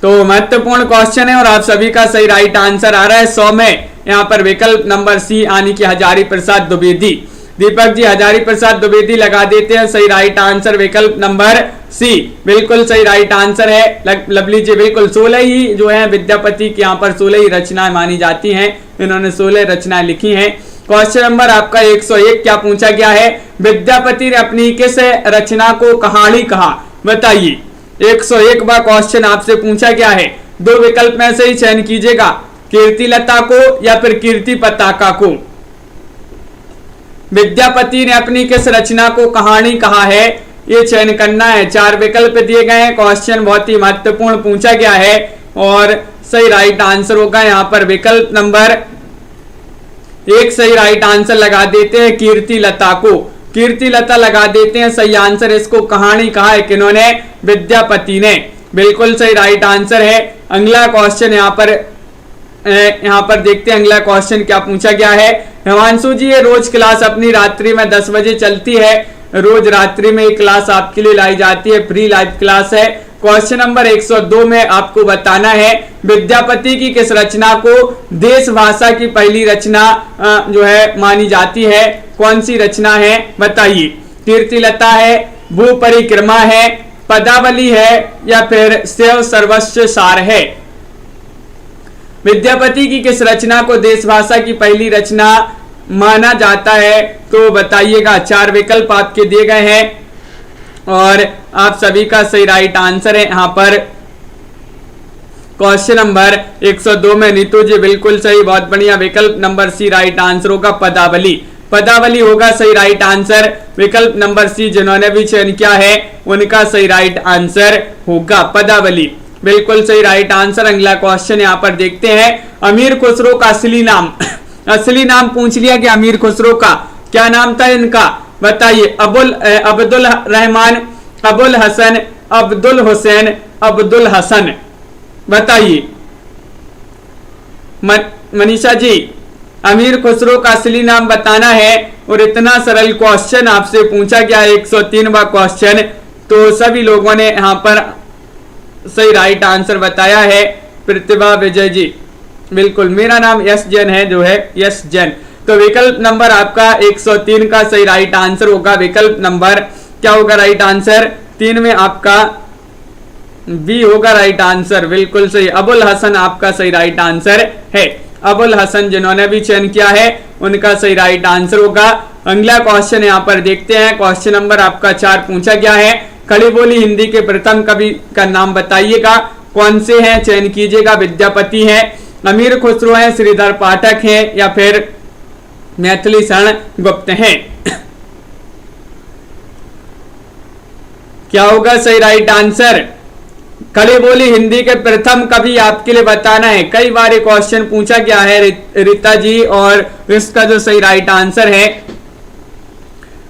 तो महत्वपूर्ण क्वेश्चन है और आप सभी का सही राइट आंसर आ रहा है 100 में यहाँ पर विकल्प नंबर सी यानी कि हजारी प्रसाद द्विवेदी। दीपक जी हजारी प्रसाद द्विवेदी लगा देते हैं, सही राइट आंसर विकल्प नंबर सी, बिल्कुल सही राइट आंसर है। लवली जी बिल्कुल 16 ही जो है विद्यापति की यहाँ पर 16 ही रचनाएं मानी जाती हैं, इन्होंने 16 रचनाएं लिखी हैं। क्वेश्चन नंबर आपका 101 क्या पूछा गया है, विद्यापति ने अपनी किस रचना को कहानी कहा, बताइए। 101वां क्वेश्चन आपसे पूछा गया है, दो विकल्प में से ही चयन कीजिएगा, कीर्तिलता को या फिर कीर्ति पताका को। विद्यापति ने अपनी किस रचना को कहानी कहा है, ये चयन करना है। 4 विकल्प दिए गए हैं, क्वेश्चन बहुत ही महत्वपूर्ण पूछा गया है और सही राइट आंसर होगा यहाँ पर विकल्प नंबर 1 सही राइट आंसर लगा देते हैं कीर्तिलता को, कीर्तिलता लगा देते हैं सही आंसर। इसको कहानी कहा है किन्होंने, विद्यापति ने, बिल्कुल सही राइट आंसर है। अगला क्वेश्चन यहाँ पर देखते हैं, अगला क्वेश्चन क्या पूछा गया है। हिमांशु जी ये रोज क्लास अपनी रात्रि में 10 बजे चलती है, रोज रात्रि में एक क्लास आपके लिए लाई जाती है, फ्री लाइव क्लास है। क्वेश्चन नंबर 102 में आपको बताना है विद्यापति की किस रचना को देश भाषा की पहली रचना जो है मानी जाती है, कौन सी रचना है बताइए। कीर्तिलता है, भू परिक्रमा है, पदावली है या फिर शैव सर्वस्व सार है। विद्यापति की किस रचना को देश भाषा की पहली रचना माना जाता है, तो बताइएगा। 4 विकल्प आपके दिए गए हैं और आप सभी का सही राइट आंसर है यहाँ पर क्वेश्चन नंबर 102 में। नीतू जी बिल्कुल सही, बहुत बढ़िया, विकल्प नंबर सी राइट आंसर होगा, पदावली, पदावली होगा सही राइट आंसर। विकल्प नंबर सी जिन्होंने भी चयन किया है उनका सही राइट आंसर होगा पदावली, बिल्कुल सही राइट आंसर। अगला क्वेश्चन यहाँ पर देखते हैं, अमीर खुसरो का असली नाम असली नाम पूछ लिया कि अमीर खुसरो का क्या नाम था इनका, बताइए। अब्दुल रहमान, अबुल हसन, अब्दुल हुसैन, अब्दुल हसन, बताइए। मनीषा जी अमीर खुसरो का असली नाम बताना है और इतना सरल क्वेश्चन आपसे पूछा गया 103वां क्वेश्चन, तो सभी लोगों ने यहाँ पर सही राइट आंसर बताया है। प्रतिभा विजय जी बिल्कुल, मेरा नाम यस जैन है जो है यस जैन, तो विकल्प नंबर आपका 103 का सही राइट आंसर होगा। विकल्प नंबर क्या होगा राइट आंसर, 3 में आपका बी होगा राइट आंसर, बिल्कुल सही। अबुल हसन आपका सही राइट आंसर है, अबुल हसन जिन्होंने भी चयन किया है उनका सही राइट आंसर होगा। अगला क्वेश्चन यहाँ पर देखते हैं, क्वेश्चन नंबर आपका 4 पूछा गया है, खड़ी बोली हिंदी के प्रथम कवि का नाम बताइएगा, कौन से हैं चयन कीजिएगा। विद्यापति हैं, अमीर खुसरो हैं, श्रीधर पाठक हैं या फिर मैथिली शरण गुप्त हैं। क्या होगा सही राइट आंसर, खड़ी बोली हिंदी के प्रथम कवि आपके लिए बताना है। कई बार ये क्वेश्चन पूछा गया है रीता जी, और इसका जो सही राइट आंसर है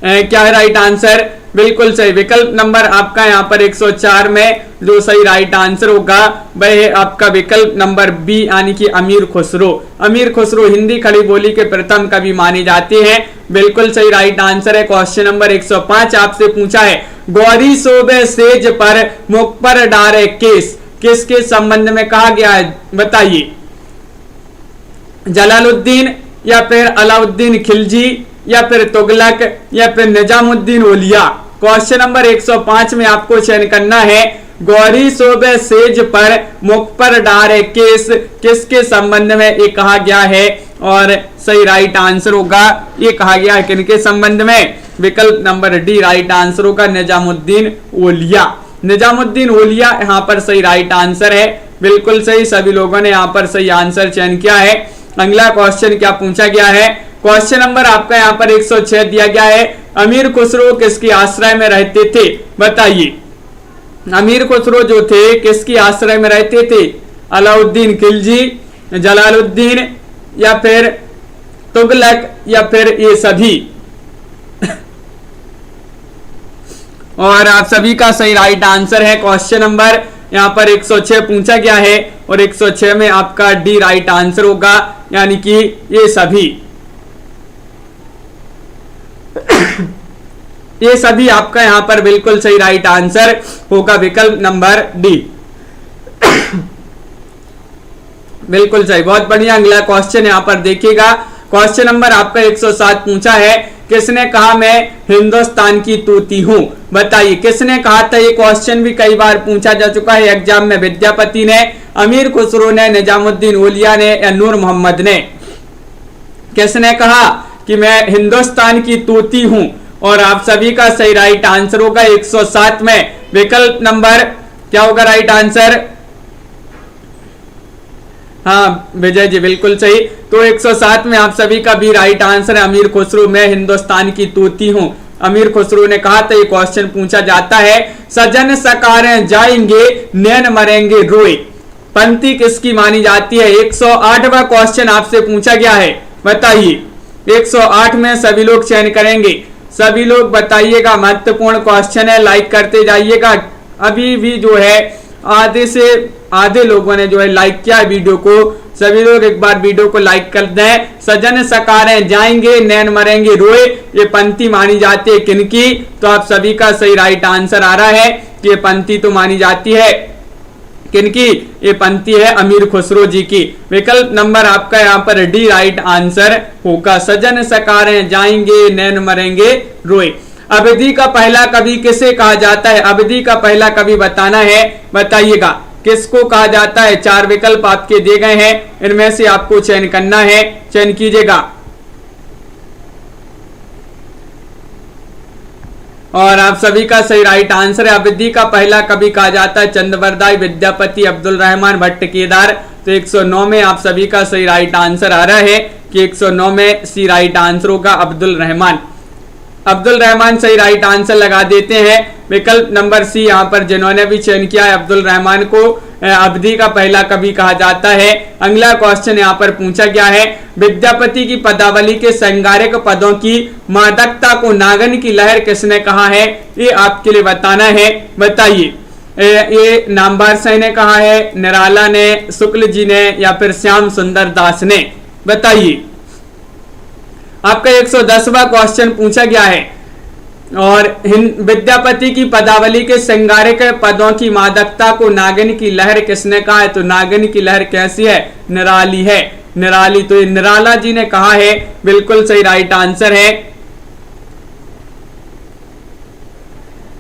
क्या है राइट आंसर, बिल्कुल सही। विकल्प नंबर आपका यहाँ पर 104 में जो सही राइट आंसर होगा वह है आपका विकल्प नंबर बी यानी कि अमीर खुसरो। अमीर खुसरो हिंदी खड़ी बोली के प्रथम कवि माने जाते हैं। बिल्कुल सही राइट आंसर है। क्वेश्चन नंबर 105 आपसे पूछा है, गौरी सोबे सेज पर मुख पर डारे केस, किसके संबंध में कहा गया है बताइए। जलालुद्दीन या फिर अलाउद्दीन खिलजी या फिर तुगलक या फिर निजामुद्दीन ओलिया। क्वेश्चन नंबर 105 में आपको चयन करना है, गौरी सोबे सेज पर मुख पर डारे केस, किसके संबंध में ये कहा गया है। और सही राइट आंसर होगा, ये कहा गया है किनके संबंध में, विकल्प नंबर डी राइट आंसर होगा, निजामुद्दीन ओलिया। निजामुद्दीन ओलिया यहाँ पर सही राइट आंसर है, बिल्कुल सही। सभी लोगों ने यहाँ पर सही आंसर चयन किया है। अगला क्वेश्चन क्या पूछा गया है, क्वेश्चन नंबर आपका यहाँ पर 106 दिया गया है, अमीर खुसरो किसके आश्रय में रहते थे बताइए। अमीर खुसरो जो थे किसकी आश्रय में रहते थे, अलाउद्दीन खिलजी, जलालुद्दीन या फिर तुगलक या फिर ये सभी। और आप सभी का सही राइट आंसर है। क्वेश्चन नंबर यहाँ पर 106 पूछा गया है और 106 में आपका डी राइट आंसर होगा, यानी कि ये सभी। ये सभी आपका यहाँ पर बिल्कुल सही राइट आंसर होगा, विकल्प नंबर डी। बिल्कुल सही, बहुत बढ़िया। अगला क्वेश्चन यहाँ पर देखिएगा, क्वेश्चन नंबर आपका 107 पूछा है, किसने कहा मैं हिंदुस्तान की तूती हूं बताइए। किसने कहा था, ये क्वेश्चन भी कई बार पूछा जा चुका है एग्जाम में। विद्यापति ने, अमीर खुसरो ने, निजामुद्दीन ओलिया ने या नूर मोहम्मद ने। किसने कहा कि मैं हिंदुस्तान की तूती हूं। और आप सभी का सही राइट आंसर होगा 107 में, विकल्प नंबर क्या होगा राइट आंसर। हाँ विजय जी बिल्कुल सही। तो 107 में आप सभी का भी राइट आंसर है, अमीर खुसरो मैं हिंदुस्तान की तूती हूं। अमीर खुसरो ने कहा था, ये क्वेश्चन पूछा जाता है, सजन सकारें जाएंगे नैन मरेंगे रोए, पंक्ति किसकी मानी जाती है। 108वां क्वेश्चन आपसे पूछा गया है बताइए। 108 में सभी लोग चयन करेंगे, सभी लोग बताइएगा, महत्वपूर्ण क्वेश्चन है, लाइक करते जाइएगा। अभी भी जो है आधे से आधे लोगों ने जो है लाइक किया वीडियो को, सभी लोग एक बार वीडियो को लाइक कर दें। सजन सकारें जाएंगे नैन मरेंगे रोए, ये पंक्ति मानी जाती है किनकी। तो आप सभी का सही राइट आंसर आ रहा है कि ये पंक्ति तो मानी जाती है किनकी, ये पंक्ति है अमीर खुसरो जी की। विकल्प नंबर आपका यहाँ पर डी राइट आंसर होगा, सजन सकारें जाएंगे नैन मरेंगे रोए। अवधि का पहला कवि किसे कहा जाता है, अवधि का पहला कवि बताना है, बताइएगा किसको कहा जाता है। 4 विकल्प आपके दिए गए हैं, इनमें से आपको चयन करना है, चयन कीजिएगा। और आप सभी का सही राइट आंसर है, अवधि का पहला कवि कहा जाता है चंद्रवरदाई, विद्यापति, अब्दुल रहमान, भट्ट केदार। तो 109 में आप सभी का सही राइट आंसर आ रहा है कि 109 में सी राइट आंसर होगा अब्दुल रहमान। अब्दुल रहमान सही राइट आंसर लगा देते हैं, विकल्प नंबर सी यहाँ पर जिन्होंने भी चयन किया है, अब्दुल रहमान को अवधि का पहला कवि कहा जाता है। अगला क्वेश्चन यहाँ पर पूछा गया है, विद्यापति की पदावली के श्रृंगारिक पदों की मादकता को नागन की लहर किसने कहा है, ये आपके लिए बताना है, बताइए। ये नामवर साई ने कहा है, निराला ने, शुक्ल जी ने या फिर श्याम सुंदर दास ने, बताइए। आपका 110वां क्वेश्चन पूछा गया है और विद्यापति की पदावली के श्रृंगारिक पदों की मादकता को नागिन की लहर किसने कहा है। तो नागिन की लहर कैसी है, निराली है, निराली। तो ये निराला जी ने कहा है, बिल्कुल सही राइट आंसर है,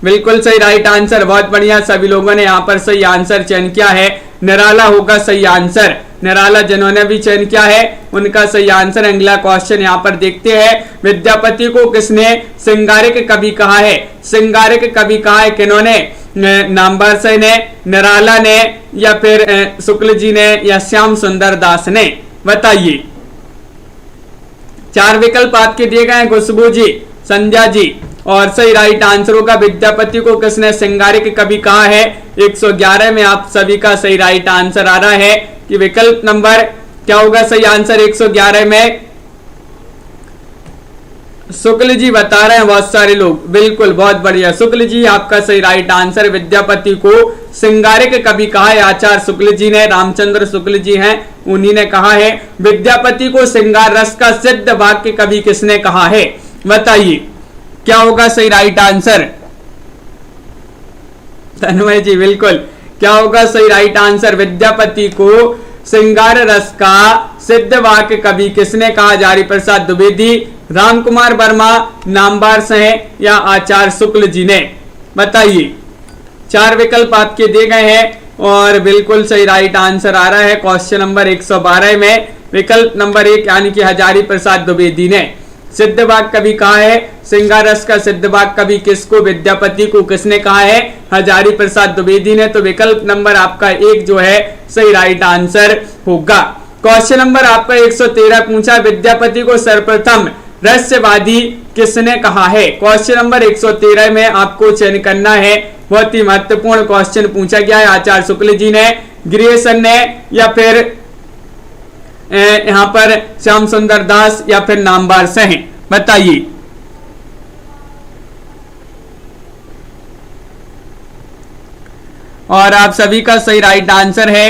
बिल्कुल सही राइट आंसर, बहुत बढ़िया। सभी लोगों ने यहाँ पर सही आंसर चयन किया है, निराला होगा सही आंसर। निराला जिन्होंने भी चयन किया है उनका सही आंसर। अगला क्वेश्चन यहाँ पर देखते हैं, विद्यापति को किसने श्रृंगारिक कवि कहा है, श्रृंगारिक कवि कहा है किन्होंने, नामवर साई ने, निराला ने या फिर शुक्ल जी ने या श्याम सुंदर दास ने, बताइए। 4 विकल्प आपके दिए गए हैं, खुशबू जी, संध्या जी। और सही राइट आंसर होगा विद्यापति को किसने श्रृंगारिक कवि कहा है। 111 में आप सभी का सही राइट आंसर आ रहा है कि विकल्प नंबर क्या होगा सही आंसर। 111 में शुक्ल जी बता रहे हैं बहुत सारे लोग, बिल्कुल बहुत बढ़िया, शुक्ल जी आपका सही राइट आंसर। विद्यापति को श्रृंगारिक कवि कहा है आचार्य शुक्ल जी ने, रामचंद्र शुक्ल जी हैं, उन्हीं ने कहा है। विद्यापति को श्रृंगार रस का सिद्ध वाक्य कवि किसने कहा है। बताइए क्या होगा सही राइट आंसर। तन्मय जी बिल्कुल, क्या होगा सही राइट आंसर। विद्यापति को श्रृंगार रस का सिद्ध वाक्य कवि किसने कहा। हजारी प्रसाद द्विवेदी, राम कुमार वर्मा, नामवर सिंह या आचार्य शुक्ल जी ने। बताइए, 4 विकल्प आपके दिए गए हैं और बिल्कुल सही राइट आंसर आ रहा है क्वेश्चन नंबर 112 में विकल्प नंबर 1 यानी कि हजारी प्रसाद द्विवेदी ने। सिद्ध वाक्य कवि कहा है, श्रृंगार रस का सिद्ध वाक्य कवि किसको, विद्यापति को किसने कहा है, हजारी प्रसाद द्विवेदी ने। तो विकल्प नंबर आपका 1 जो है सही राइट आंसर होगा। क्वेश्चन नंबर आपका 113 पूछा, विद्यापति को सर्वप्रथम रहस्यवादी किसने कहा है। क्वेश्चन नंबर 113 में आपको चयन करना है, बहुत ही महत्वपूर्ण क्वेश्चन पूछा गया है। आचार्य शुक्ल जी ने, ग्रियर्सन ने या फिर यहां पर श्याम सुंदर दास या फिर नामवर सिंह। बताइए, और आप सभी का सही राइट आंसर है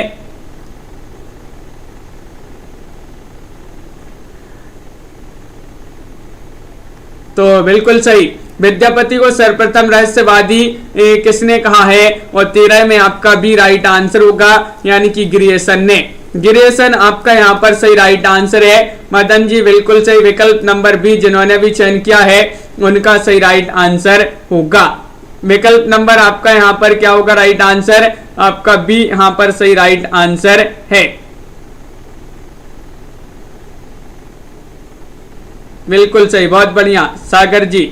तो बिल्कुल सही, विद्यापति को सर्वप्रथम रहस्यवादी किसने कहा है और 13 में आपका भी राइट आंसर होगा यानी कि ग्रियर्सन ने। ग्रियर्सन आपका यहाँ पर सही राइट आंसर है। मदन जी बिल्कुल सही, विकल्प नंबर बी जिन्होंने भी चयन किया है उनका सही राइट आंसर होगा। विकल्प नंबर आपका यहाँ पर क्या होगा राइट आंसर, आपका बी यहाँ पर सही राइट आंसर है। बिल्कुल सही, बहुत बढ़िया सागर जी।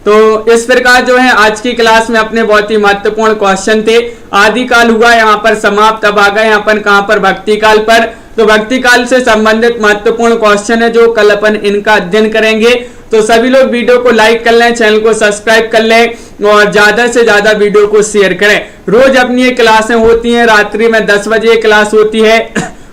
तो इस प्रकार जो है आज की क्लास में अपने बहुत ही महत्वपूर्ण क्वेश्चन थे। आदिकाल हुआ यहाँ पर समाप्त, अब आ गए यहाँ पर कहां पर, भक्ति काल पर। तो भक्ति काल से संबंधित महत्वपूर्ण क्वेश्चन है जो कल अपन इनका अध्ययन करेंगे। तो सभी लोग वीडियो को लाइक कर लें, चैनल को सब्सक्राइब कर लें और ज्यादा से ज्यादा वीडियो को शेयर करें। रोज अपनी ये क्लासें होती हैं, रात्रि में 10 बजे क्लास होती है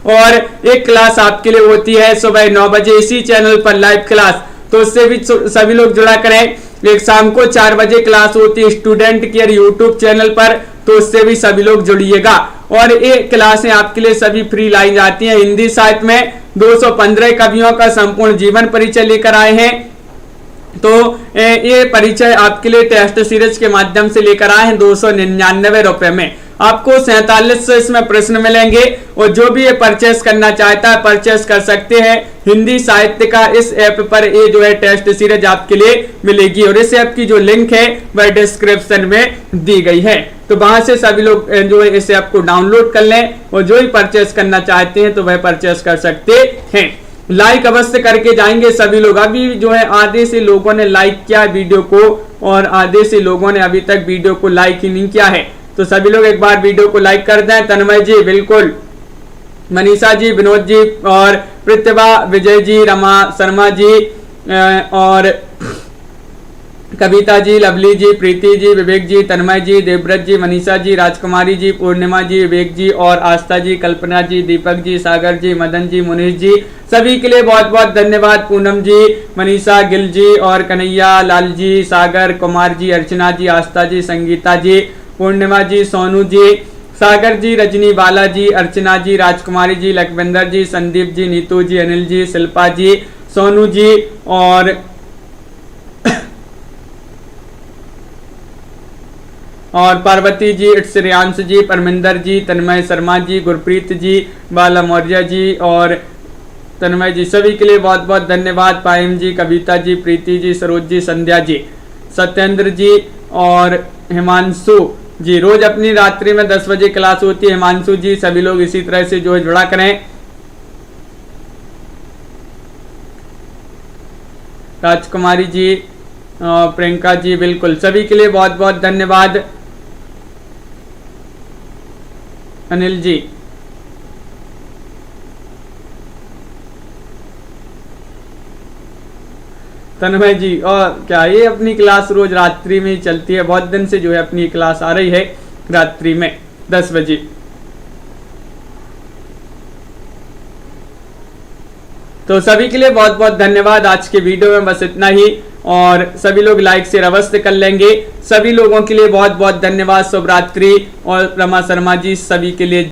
और एक क्लास आपके लिए होती है सुबह 9 बजे इसी चैनल पर लाइव क्लास। तो उससे भी सभी लोग जुड़ा करें। एक शाम को 4 बजे क्लास होती है स्टूडेंट केयर यूट्यूब चैनल पर, तो उससे भी सभी लोग जुड़िएगा। और ये क्लासें आपके लिए सभी फ्री लाई जाती हैं। हिंदी साहित्य में 215 कवियों का संपूर्ण जीवन परिचय लेकर आए हैं। तो ये परिचय आपके लिए टेस्ट सीरीज के माध्यम से लेकर आए हैं 299 रुपए में। आपको 4700 इसमें प्रश्न मिलेंगे और जो भी ये परचेस करना चाहता है परचेस कर सकते हैं। हिंदी साहित्य का इस ऐप पर ये जो है टेस्ट सीरीज आपके लिए मिलेगी और इस ऐप की जो लिंक है वह डिस्क्रिप्शन में दी गई है। तो वहां से सभी लोग जो है इस ऐप को डाउनलोड कर लें और जो ही परचेस करना चाहते हैं तो वह परचेस कर सकते हैं। लाइक अवश्य करके जाएंगे सभी लोग। अभी जो है आधे से लोगों ने लाइक किया वीडियो को और आधे से लोगों ने अभी तक वीडियो को लाइक ही नहीं किया है। तो सभी लोग एक बार वीडियो को लाइक कर दें। तन्मय जी बिल्कुल, मनीषा जी, विनोद जी और प्रतिभा, विजय जी, रमा शर्मा जी और कविता जी, लवली जी, प्रीति जी, विवेक जी, तन्मय जी, देवव्रत जी, मनीषा जी, राजकुमारी जी, पूर्णिमा जी, विवेक जी और आस्था जी, कल्पना जी, दीपक जी, सागर जी, मदन जी, मुनीष जी, सभी के लिए बहुत बहुत धन्यवाद। पूनम जी, मनीषा, गिल जी और कन्हैया लाल जी, सागर, कुमार जी, अर्चना जी, आस्था जी, संगीता जी, पूर्णिमा जी, सोनू जी, सागर जी, रजनी, बाला जी, अर्चना जी, राजकुमारी जी, लखविंदर जी, संदीप जी, नीतू जी, अनिल जी, शिल्पा जी, सोनू जी और पार्वती जी, श्रेयांश जी, परमिंदर जी, तन्मय शर्मा जी, गुरप्रीत जी, बाला मौर्य जी और तन्मय जी, सभी के लिए बहुत बहुत धन्यवाद। पायम जी, कविता जी, प्रीति जी, सरोज जी, संध्या जी, सत्येंद्र जी और हिमांशु जी। रोज अपनी रात्रि में 10 बजे क्लास होती है हिमांशु जी। सभी लोग इसी तरह से जो है जुड़ा करें। राजकुमारी जी, प्रियंका जी, बिल्कुल सभी के लिए बहुत बहुत धन्यवाद। अनिल जी, तन्मय जी, और क्या ये अपनी क्लास रोज रात्रि में ही चलती है। बहुत दिन से जो है अपनी क्लास आ रही है रात्रि में 10 बजे। तो सभी के लिए बहुत बहुत धन्यवाद। आज के वीडियो में बस इतना ही और सभी लोग लाइक शेयर अवश्य कर लेंगे। सभी लोगों के लिए बहुत बहुत धन्यवाद। शुभ रात्रि और रमा शर्मा जी सभी के लिए